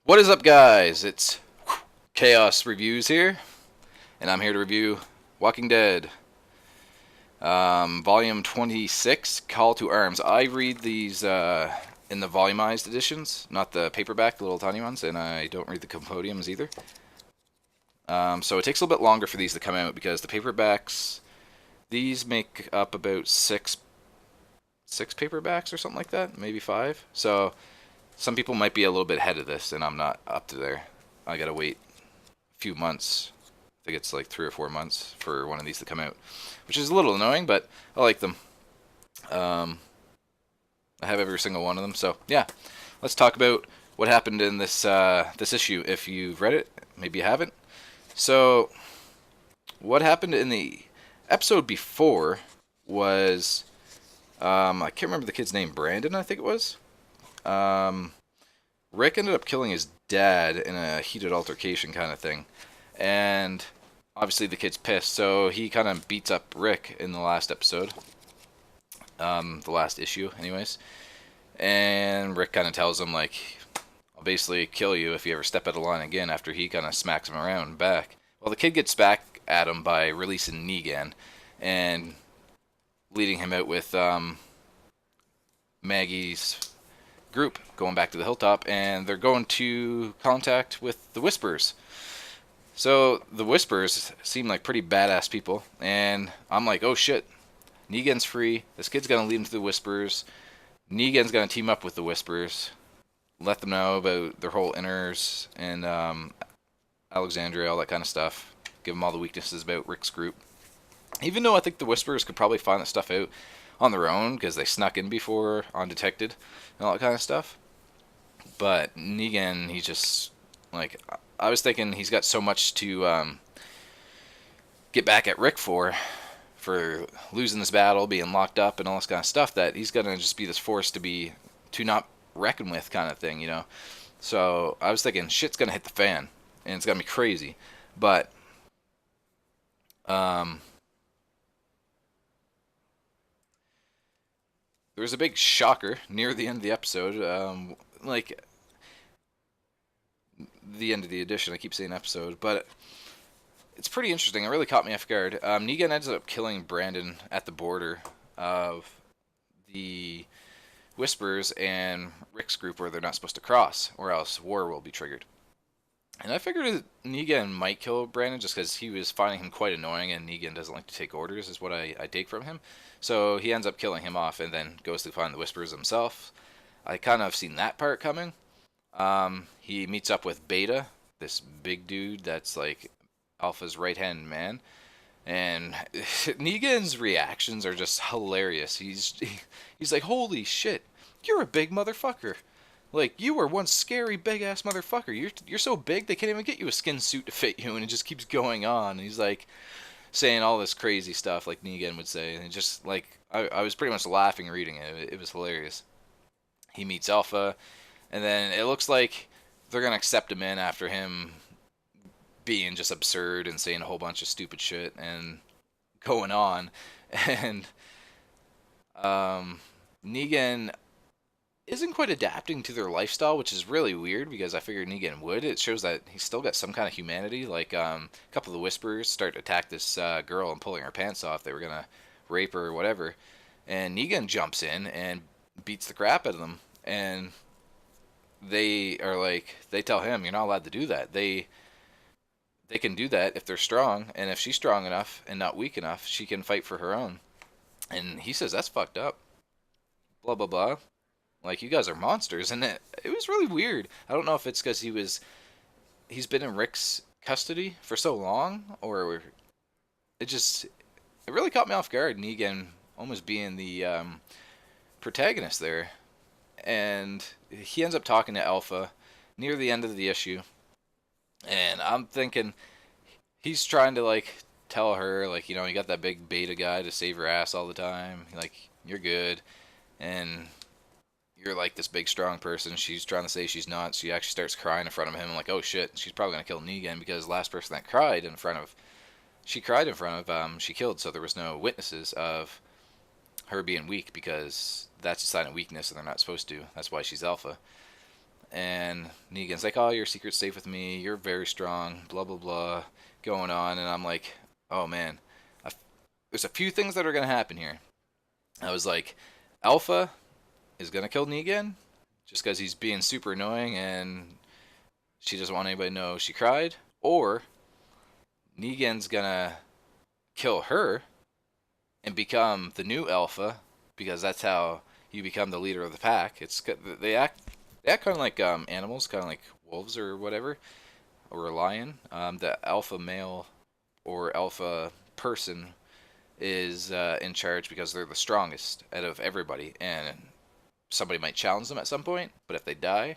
What is up, guys? It's Chaos Reviews here, and I'm here to review Walking Dead, Volume 26, Call to Arms. I read these in the volumized editions, not the paperback, the little tiny ones, and I don't read the compendiums either. So it takes a little bit longer for these to come out because the paperbacks, these make up about six paperbacks or something like that, maybe five. So some people might be a little bit ahead of this, and I'm not up to there. I gotta wait a few months. I think it's like 3 or 4 months for one of these to come out, which is a little annoying, but I like them. Um, I have every single one of them, so yeah. Let's talk about what happened in this issue. If you've read it, maybe you haven't. So, what happened in the episode before was I can't remember the kid's name. Brandon, I think it was. Um, Rick ended up killing his dad in a heated altercation kind of thing, and obviously the kid's pissed, so he kind of beats up Rick in the last episode, the last issue, anyways. And Rick kind of tells him like, "I'll basically kill you if you ever step out of line again." After he kind of smacks him around back. Well, the kid gets back at him by releasing Negan and leading him out with Maggie's group going back to the hilltop, and they're going to contact with the Whispers. So the Whispers seem like pretty badass people, and I'm like, oh shit, Negan's free. This kid's gonna lead him to the Whispers. Negan's gonna team up with the Whispers, let them know about their whole inners and Alexandria, all that kind of stuff. Give them all the weaknesses about Rick's group. Even though I think the Whispers could probably find that stuff out on their own because they snuck in before undetected and all that kind of stuff. But Negan, he just like, I was thinking he's got so much to get back at Rick for losing this battle, being locked up, and all this kind of stuff, that he's gonna just be this force to not reckon with kind of thing, you know. So I was thinking shit's gonna hit the fan, and it's gonna be crazy. But um, there was a big shocker near the end of the episode. Like the end of the edition. I keep saying episode, but it's pretty interesting. It really caught me off guard. Negan ends up killing Brandon at the border of the Whispers and Rick's group where they're not supposed to cross, or else war will be triggered. And I figured Negan might kill Brandon just because he was finding him quite annoying, and Negan doesn't like to take orders, is what I take from him. So he ends up killing him off and then goes to find the Whispers himself. I kind of seen that part coming. He meets up with Beta, this big dude that's like Alpha's right hand man, and Negan's reactions are just hilarious. He's like, "Holy shit, you're a big motherfucker! Like you were one scary big ass motherfucker. You're so big they can't even get you a skin suit to fit you." And it just keeps going on. And he's like saying all this crazy stuff like Negan would say, and just like I was pretty much laughing reading it. It was hilarious. He meets Alpha, and then it looks like they're gonna accept him in after him being just absurd and saying a whole bunch of stupid shit and going on. And Negan isn't quite adapting to their lifestyle, which is really weird because I figured Negan would. It shows that he's still got some kind of humanity. Like a couple of the Whisperers start to attack this girl and pulling her pants off. They were gonna rape her or whatever, and Negan jumps in and beats the crap out of them. And they tell him, "You're not allowed to do that." They can do that if they're strong, and if she's strong enough and not weak enough, she can fight for her own. And he says that's fucked up. Blah blah blah. Like, you guys are monsters, and it was really weird. I don't know if it's because he's been in Rick's custody for so long, or it really caught me off guard. Negan almost being the protagonist there, and he ends up talking to Alpha near the end of the issue, and I'm thinking he's trying to like tell her, like, you know, you got that big beta guy to save her ass all the time, like, you're good, and you're like this big strong person. She's trying to say she's not. She actually starts crying in front of him. I'm like, oh shit, she's probably gonna kill Negan because the last person that she cried in front of she killed. So there was no witnesses of her being weak because that's a sign of weakness and they're not supposed to. That's why she's alpha. and Negan's like, "Oh, your secret's safe with me. You're very strong." Blah blah blah, going on, and I'm like, "Oh man, I, there's a few things that are gonna happen here." I was like, Alpha is gonna kill Negan just because he's being super annoying and she doesn't want anybody to know she cried, or Negan's gonna kill her and become the new Alpha because that's how you become the leader of the pack. They act kind of like animals, kind of like wolves or whatever, or a lion. The alpha male or alpha person is in charge because they're the strongest out of everybody, and somebody might challenge them at some point. But if they die,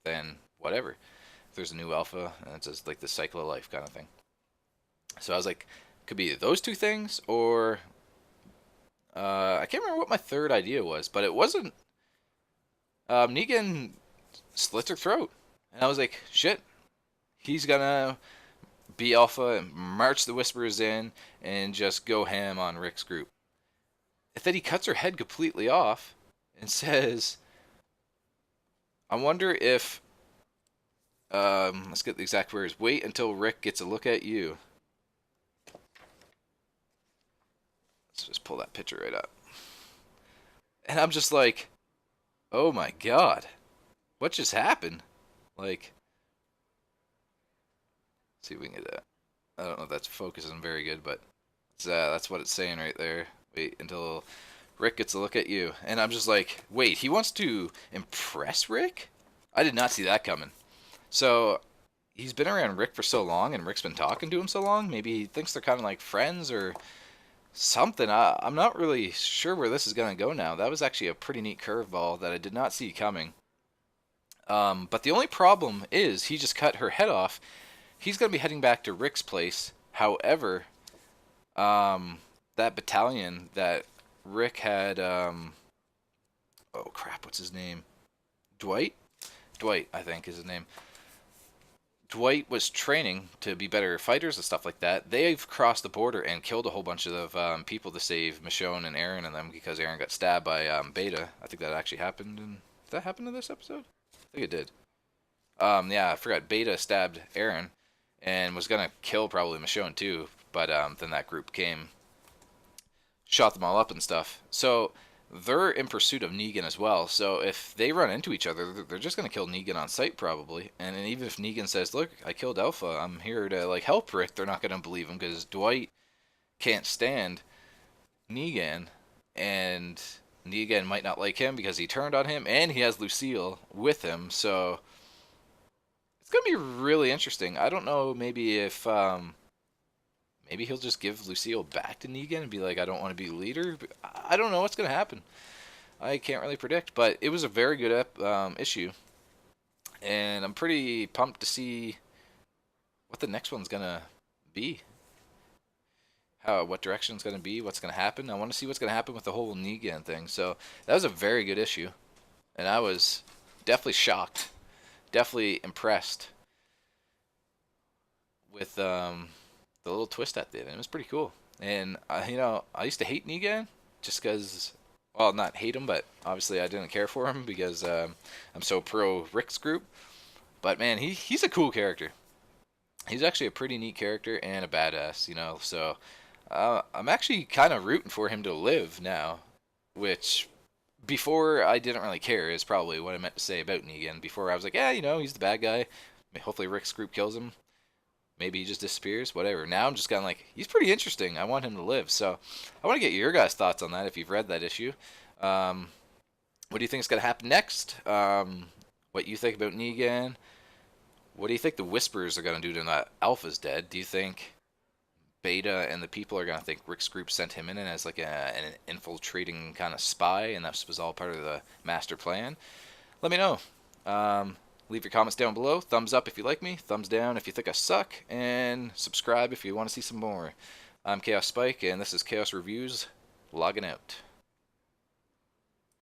then whatever. If there's a new alpha, and it's just like the cycle of life kind of thing. So I was like, could be those two things, or I can't remember what my third idea was, but it wasn't. Negan slits her throat, and I was like, shit, he's gonna be alpha and march the Whisperers in and just go ham on Rick's group. And then he cuts her head completely off and says, I wonder if, let's get the exact words, wait until Rick gets a look at you. Let's just pull that picture right up. And I'm just like, oh my god, what just happened? Like, let's see if we can get that. I don't know if that's focusing very good, but that's what it's saying right there. Wait until Rick gets a look at you. And I'm just like, wait, he wants to impress Rick? I did not see that coming. So he's been around Rick for so long, and Rick's been talking to him so long. Maybe he thinks they're kind of like friends or something. I'm not really sure where this is going to go now. That was actually a pretty neat curveball that I did not see coming. But the only problem is he just cut her head off. He's going to be heading back to Rick's place. However, that battalion that Rick had, oh crap, what's his name? Dwight? Dwight, I think, is his name. Dwight was training to be better fighters and stuff like that. They've crossed the border and killed a whole bunch of people to save Michonne and Aaron and them because Aaron got stabbed by Beta. I think that actually happened. Did that happen in this episode? I think it did. Yeah, I forgot. Beta stabbed Aaron and was gonna kill probably Michonne too, but then that group came, shot them all up and stuff. So they're in pursuit of Negan as well. So if they run into each other, they're just gonna kill Negan on sight probably. And then even if Negan says, "Look, I killed Alpha. I'm here to like help Rick," they're not gonna believe him because Dwight can't stand Negan, and Negan might not like him because he turned on him, and he has Lucille with him. So it's gonna be really interesting. I don't know. Maybe if maybe he'll just give Lucille back to Negan and be like, I don't want to be leader. I don't know what's going to happen. I can't really predict, but it was a very good issue. And I'm pretty pumped to see what the next one's going to be. What direction it's going to be, what's going to happen. I want to see what's going to happen with the whole Negan thing. So that was a very good issue. And I was definitely shocked. Definitely impressed with the little twist at the end. It was pretty cool. And I used to hate Negan just because, well, not hate him, but obviously I didn't care for him because I'm so pro Rick's group. But man, he's a cool character. He's actually a pretty neat character and a badass, So I'm actually kind of rooting for him to live now, which before I didn't really care is probably what I meant to say about Negan. Before I was like, yeah, he's the bad guy. Hopefully Rick's group kills him. Maybe he just disappears, whatever. Now I'm just kind of like, he's pretty interesting. I want him to live. So I want to get your guys' thoughts on that if you've read that issue. What do you think is going to happen next? What you think about Negan? What do you think the Whisperers are going to do to that Alpha's dead? Do you think Beta and the people are going to think Rick's group sent him in as like an infiltrating kind of spy and that was all part of the master plan? Let me know. Leave your comments down below. Thumbs up if you like me. Thumbs down if you think I suck. And subscribe if you want to see some more. I'm Chaos Spike, and this is Chaos Reviews, logging out.